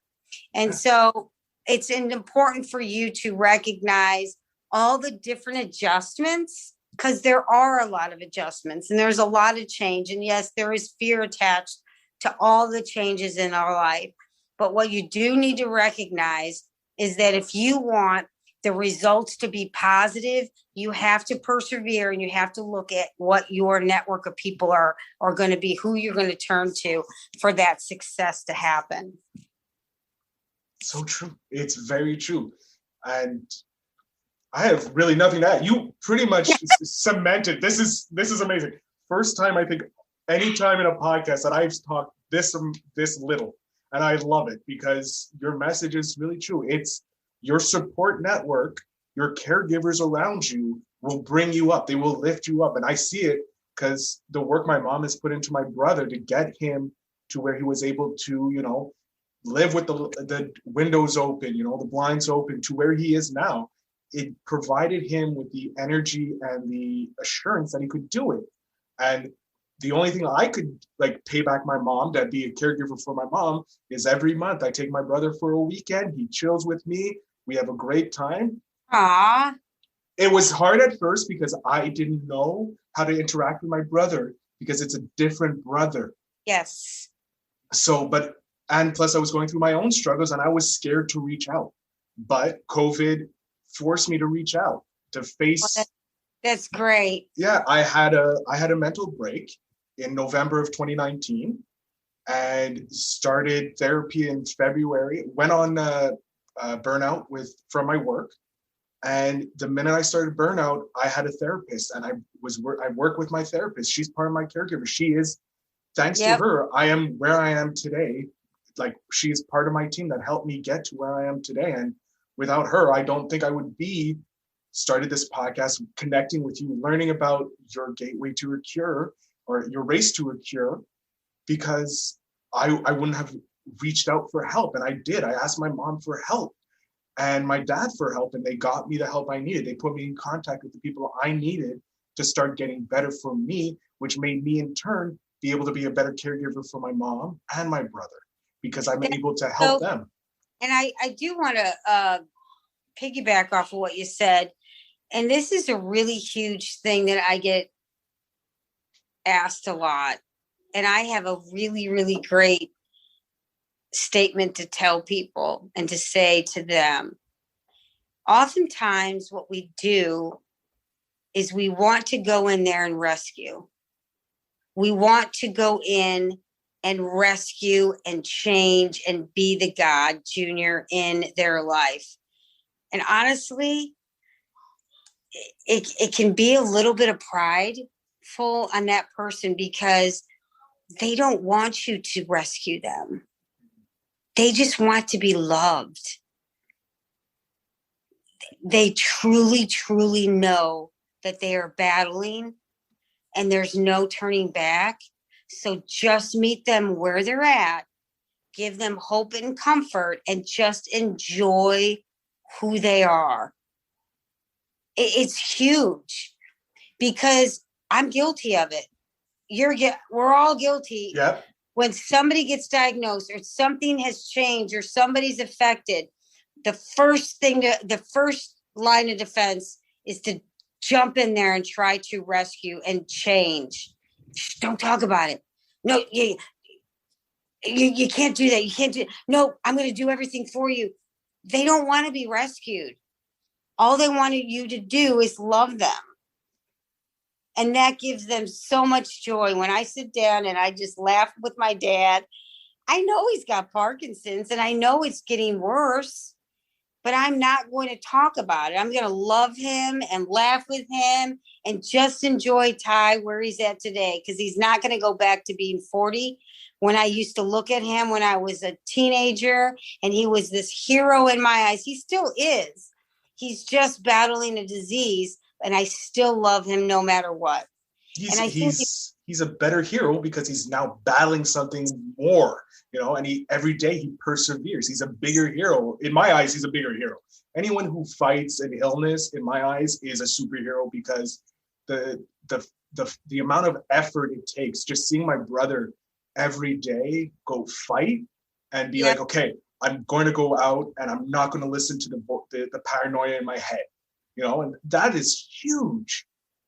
Speaker 2: And so it's important for you to recognize all the different adjustments, because there are a lot of adjustments and there's a lot of change. And yes, there is fear attached to all the changes in our life. But what you do need to recognize is that if you want the results to be positive, you have to persevere and you have to look at what your network of people are going to be, who you're going to turn to for that success to happen.
Speaker 4: So true. It's very true. And I have really nothing to add. You pretty much cemented. This is amazing. First time, I think, any time in a podcast that I've talked this little. And I love it because your message is really true. It's your support network, your caregivers around you will bring you up. They will lift you up. And I see it because the work my mom has put into my brother to get him to where he was able to, live with the windows open, the blinds open, to where he is now. It provided him with the energy and the assurance that he could do it. And the only thing I could pay back my mom, that be a caregiver for my mom, is every month I take my brother for a weekend. He chills with me. We have a great time.
Speaker 2: Aww.
Speaker 4: It was hard at first because I didn't know how to interact with my brother because it's a different brother.
Speaker 2: Yes.
Speaker 4: And plus I was going through my own struggles and I was scared to reach out. But COVID forced me to reach out, to face.
Speaker 2: That's great.
Speaker 4: Yeah, I had a mental break in November of 2019 and started therapy in February. Went on burnout from my work. And the minute I started burnout, I had a therapist and I work with my therapist. She's part of my caregiver. She is, thanks to her, I am where I am today. She is part of my team that helped me get to where I am today. And without her, I don't think I would be started this podcast, connecting with you, learning about your gateway to a cure or your race to a cure, because I wouldn't have reached out for help. And I did. I asked my mom for help and my dad for help, and they got me the help I needed. They put me in contact with the people I needed to start getting better for me, which made me in turn be able to be a better caregiver for my mom and my brother, because I'm able to help them.
Speaker 2: And I do want to piggyback off of what you said. And this is a really huge thing that I get asked a lot. And I have a really, really great statement to tell people and to say to them. Oftentimes what we do is we want to go in there and rescue. We want to go in and rescue and change and be the God Junior in their life. And honestly, it can be a little bit of prideful on that person because they don't want you to rescue them. They just want to be loved. They truly, truly know that they are battling and there's no turning back. So just meet them where they're at, give them hope and comfort, and just enjoy who they are. It's huge because I'm guilty of it. We're all guilty.
Speaker 4: Yep.
Speaker 2: When somebody gets diagnosed or something has changed or somebody's affected, the first line of defense is to jump in there and try to rescue and change. Shh, don't talk about it. No, you can't do that. You can't do. No, I'm going to do everything for you. They don't want to be rescued. All they wanted you to do is love them. And that gives them so much joy. When I sit down and I just laugh with my dad, I know he's got Parkinson's and I know it's getting worse, but I'm not going to talk about it. I'm going to love him and laugh with him and just enjoy Ty where he's at today, because he's not going to go back to being 40. When I used to look at him when I was a teenager and he was this hero in my eyes, he still is. He's just battling a disease, and I still love him no matter what.
Speaker 4: He's a better hero because he's now battling something more, and every day he perseveres. He's a bigger hero. In my eyes, he's a bigger hero. Anyone who fights an illness, in my eyes, is a superhero, because the amount of effort it takes, just seeing my brother every day go fight and be like, okay, I'm going to go out and I'm not going to listen to the paranoia in my head, and that is huge.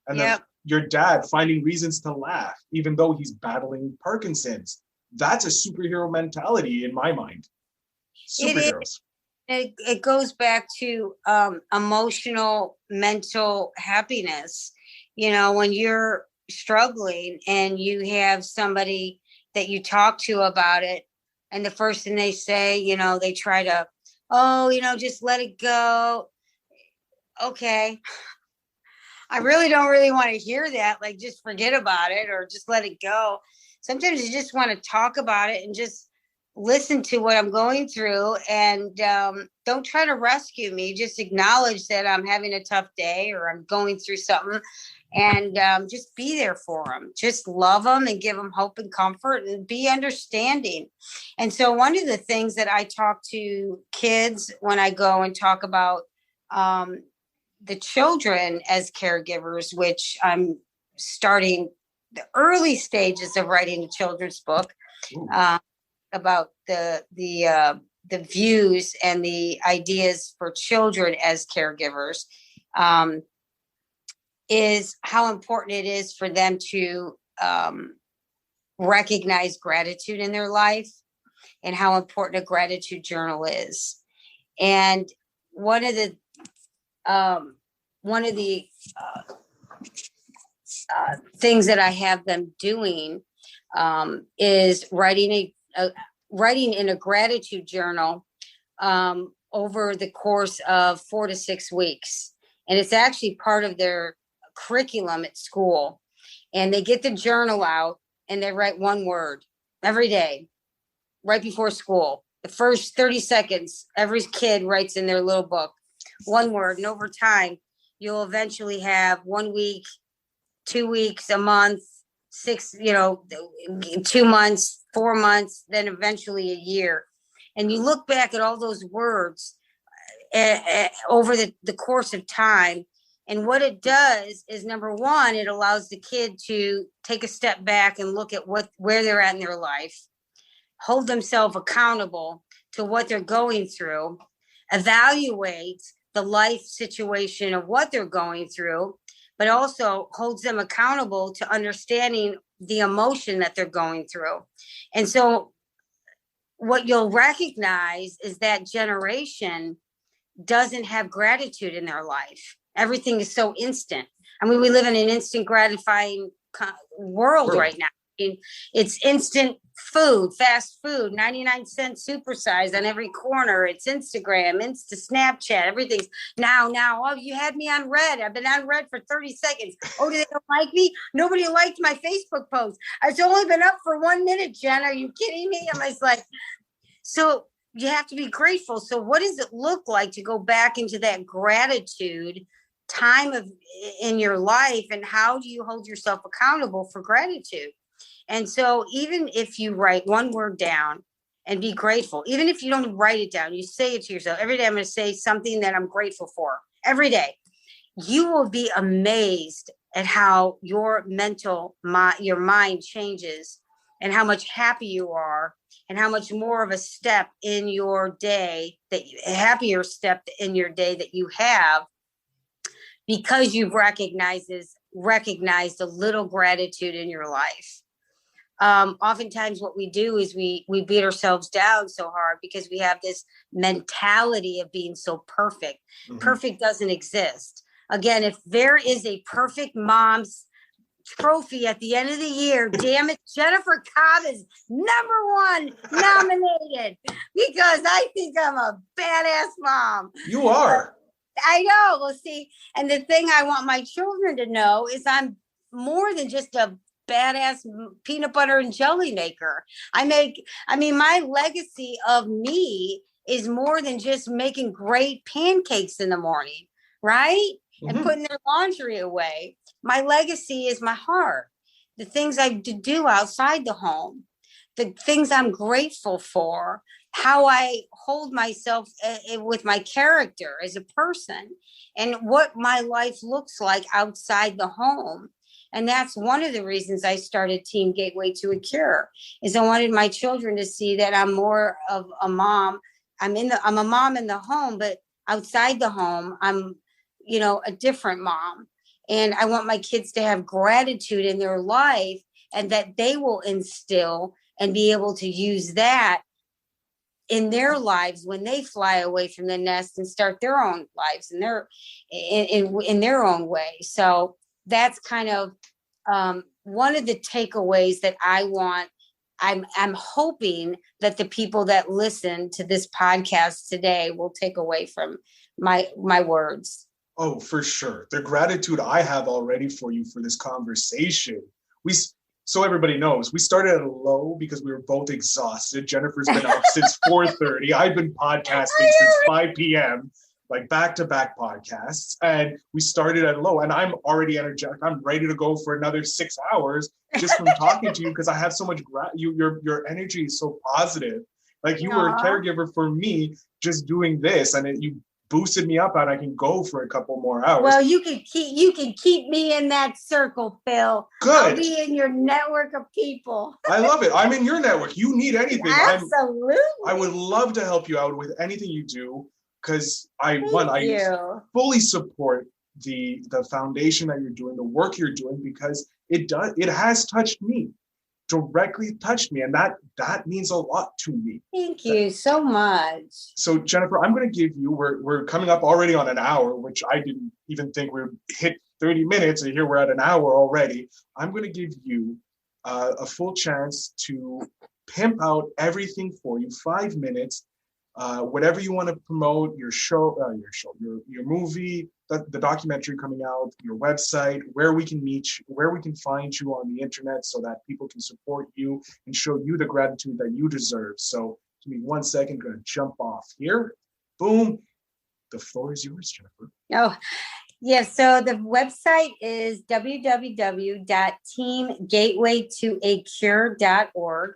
Speaker 4: And then your dad finding reasons to laugh, even though he's battling Parkinson's. That's a superhero mentality in my mind. Superheroes.
Speaker 2: It goes back to emotional, mental happiness. When you're struggling and you have somebody that you talk to about it, and the first thing they say, they try to, just let it go. Okay. I really don't want to hear that. Like, just forget about it or just let it go. Sometimes you just want to talk about it and just listen to what I'm going through, and don't try to rescue me. Just acknowledge that I'm having a tough day or I'm going through something, and just be there for them. Just love them and give them hope and comfort and be understanding. And so one of the things that I talk to kids when I go and talk about the children as caregivers, which I'm starting the early stages of writing a children's book about the views and the ideas for children as caregivers, is how important it is for them to recognize gratitude in their life and how important a gratitude journal is. And one of the things that I have them doing is writing in a gratitude journal over the course of 4 to 6 weeks. And it's actually part of their curriculum at school. And they get the journal out and they write one word every day, right before school. The first 30 seconds, every kid writes in their little book one word. And over time, you'll eventually have 1 week, 2 weeks, a month, 2 months, 4 months, then eventually a year. And you look back at all those words over the course of time. And what it does is, number one, it allows the kid to take a step back and look at where they're at in their life, hold themselves accountable to what they're going through, evaluate the life situation of what they're going through, but also holds them accountable to understanding the emotion that they're going through. And so what you'll recognize is that generation doesn't have gratitude in their life. Everything is so instant. I mean, we live in an instant gratifying world right now. I mean, it's instant food, fast food, 99-cent supersize on every corner. It's Instagram, Snapchat, everything's now. Oh, you had me on red. I've been on red for 30 seconds. Oh, do they don't like me? Nobody liked my Facebook post. It's only been up for 1 minute, Jen. Are you kidding me? I'm just like, so you have to be grateful. So what does it look like to go back into that gratitude time in your life, and how do you hold yourself accountable for gratitude? And so even if you write one word down and be grateful, even if you don't write it down, you say it to yourself every day. I'm going to say something that I'm grateful for every day. You will be amazed at how your your mind changes, and how much happy you are, and how much more of a step in your day, happier step in your day that you have, because you've recognized a little gratitude in your life. Oftentimes what we do is we beat ourselves down so hard because we have this mentality of being so perfect. Mm-hmm. Perfect doesn't exist. Again, if there is a perfect mom's trophy at the end of the year, damn it, Jennifer Cobb is #1 nominated, because I think I'm a badass mom.
Speaker 4: You are.
Speaker 2: I know. Well, see, and the thing I want my children to know is I'm more than just a badass peanut butter and jelly maker. My legacy of me is more than just making great pancakes in the morning, right? Mm-hmm. And putting their laundry away. My legacy is my heart, the things I do outside the home, the things I'm grateful for, how I hold myself with my character as a person, and what my life looks like outside the home. And that's one of the reasons I started Team Gateway to a Cure, is I wanted my children to see that I'm more of a mom. I'm a mom in the home, but outside the home, I'm, a different mom. And I want my kids to have gratitude in their life, and that they will instill and be able to use that in their lives when they fly away from the nest and start their own lives in their own way. So that's kind of one of the takeaways that I want. I'm hoping that the people that listen to this podcast today will take away from my words.
Speaker 4: Oh, for sure. The gratitude I have already for you for this conversation. So everybody knows, we started at a low because we were both exhausted. Jennifer's been up since 4:30. I've been podcasting since 5 p.m., like back-to-back podcasts. And we started at low, and I'm already energetic. I'm ready to go for another 6 hours just from talking to you, because I have so much your energy is so positive. Like, you were a caregiver for me just doing this, and you boosted me up, and I can go for a couple more hours.
Speaker 2: Well, you can keep me in that circle, Phil.
Speaker 4: Good.
Speaker 2: I'll be in your network of people.
Speaker 4: I love it. I'm in your network. You need anything.
Speaker 2: Absolutely.
Speaker 4: I would love to help you out with anything you do, because I fully support the foundation that you're doing, the work you're doing, because it has touched me. Directly touched me, and that means a lot to me.
Speaker 2: Thank you so much.
Speaker 4: So Jennifer, I'm going to give you, we're coming up already on an hour, which I didn't even think we would hit 30 minutes, and here we're at an hour already. I'm going to give you a full chance to pimp out everything for you. 5 minutes, whatever you want to promote, your movie, the documentary coming out, your website, where we can meet you, where we can find you on the internet, so that people can support you and show you the gratitude that you deserve. So give me 1 second, going to jump off here. Boom. The floor is yours, Jennifer.
Speaker 2: Oh, yeah. So the website is www.teamgatewaytoacure.org.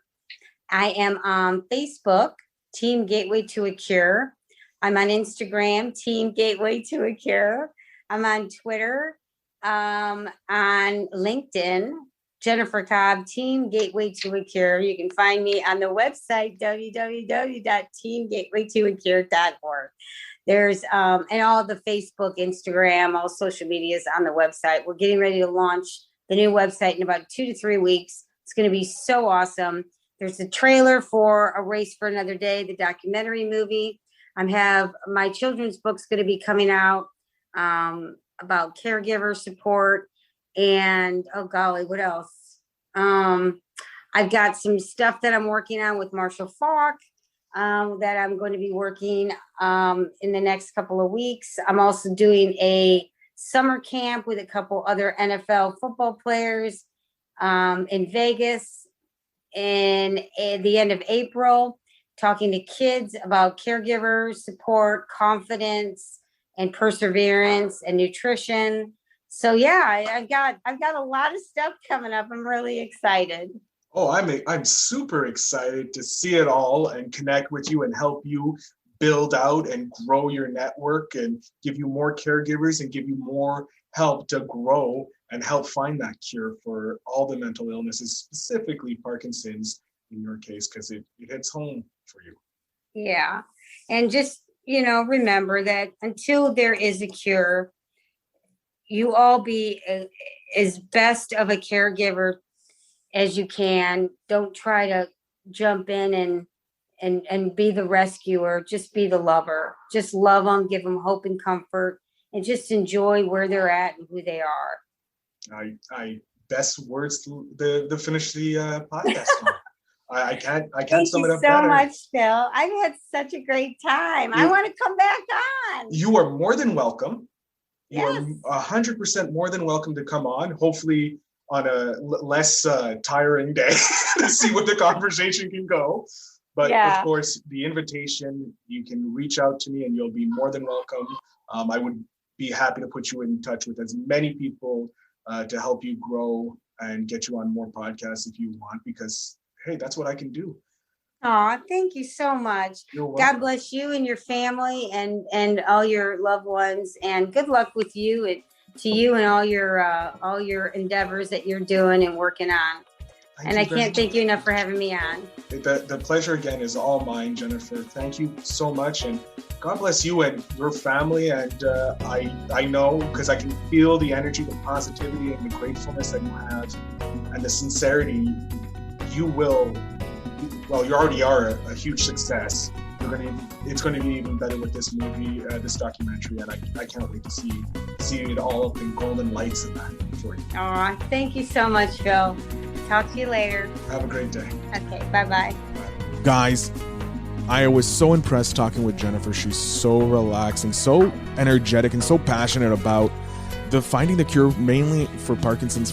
Speaker 2: I am on Facebook, Team Gateway to a Cure. I'm on Instagram, Team Gateway to a Cure. I'm on Twitter, on LinkedIn, Jennifer Cobb, Team Gateway to a Cure. You can find me on the website, www.teamgatewaytoacure.org. There's and all the Facebook, Instagram, all social media is on the website. We're getting ready to launch the new website in about 2 to 3 weeks. It's going to be so awesome. There's a trailer for A Race for Another Day, the documentary movie. I have my children's book's going to be coming out about caregiver support. And oh golly, what else? I've got some stuff that I'm working on with Marshall Falk that I'm going to be working in the next couple of weeks. I'm also doing a summer camp with a couple other NFL football players in Vegas in the end of April, talking to kids about caregiver support, confidence, and perseverance and nutrition. So yeah, I've got a lot of stuff coming up. I'm really excited.
Speaker 4: Oh, I'm super excited to see it all and connect with you and help you build out and grow your network and give you more caregivers and give you more help to grow and help find that cure for all the mental illnesses, specifically Parkinson's in your case, because it hits home for you.
Speaker 2: Yeah. And just, remember that until there is a cure, you all be as best of a caregiver as you can. Don't try to jump in and be the rescuer. Just be the lover. Just love them, give them hope and comfort, and just enjoy where they're at and who they are.
Speaker 4: I best words to finish the podcast. I can't sum it up better. Thank you
Speaker 2: so much, Phil. I've had such a great time. I want to come back on.
Speaker 4: You are more than welcome.
Speaker 2: Yes.
Speaker 4: You are 100% more than welcome to come on, hopefully on a less tiring day to see what the conversation can go. But of course, the invitation, you can reach out to me and you'll be more than welcome. I would be happy to put you in touch with as many people to help you grow and get you on more podcasts if you want, because, hey, that's what I can do.
Speaker 2: Oh, thank you so much. God bless you and your family and all your loved ones, and good luck with you and to you and all your endeavors that you're doing and working on. I can't thank you enough for having me on.
Speaker 4: The pleasure again is all mine, Jennifer. Thank you so much, and God bless you and your family. And I know, because I can feel the energy, the positivity, and the gratefulness that you have, and the sincerity. You will. Well, you already are a huge success. It's going to be even better with this movie, this documentary, and I can't wait to see it all up in golden lights and that for you.
Speaker 2: Oh, thank you so much, Phil. Talk to you later.
Speaker 4: Have a great day.
Speaker 2: Okay, bye-bye.
Speaker 3: Guys, I was so impressed talking with Jennifer. She's so relaxing, so energetic, and so passionate about finding the cure, mainly for Parkinson's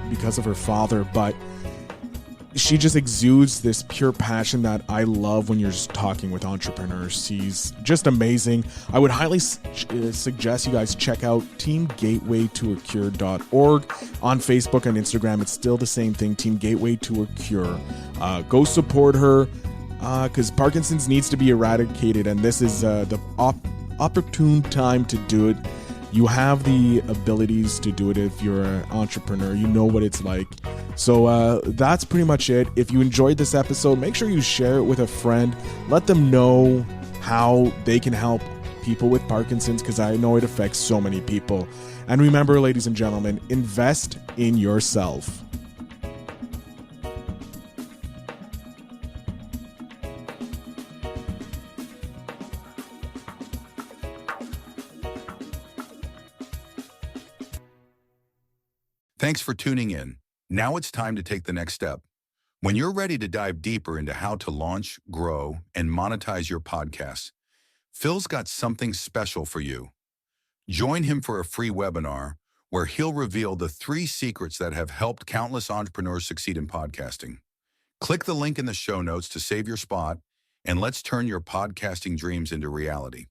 Speaker 3: because of her father, but she just exudes this pure passion that I love when you're just talking with entrepreneurs. She's just amazing. I would highly suggest you guys check out Teamgatewaytoacure.org on Facebook and Instagram. It's still the same thing, Team Gateway to a Cure. Go support her because Parkinson's needs to be eradicated, and this is the opportune time to do it. You have the abilities to do it if you're an entrepreneur. You know what it's like. So that's pretty much it. If you enjoyed this episode, make sure you share it with a friend. Let them know how they can help people with Parkinson's, because I know it affects so many people. And remember, ladies and gentlemen, invest in yourself.
Speaker 1: Thanks for tuning in. Now it's time to take the next step. When you're ready to dive deeper into how to launch, grow, and monetize your podcast, Phil's got something special for you. Join him for a free webinar where he'll reveal the 3 secrets that have helped countless entrepreneurs succeed in podcasting. Click the link in the show notes to save your spot, and let's turn your podcasting dreams into reality.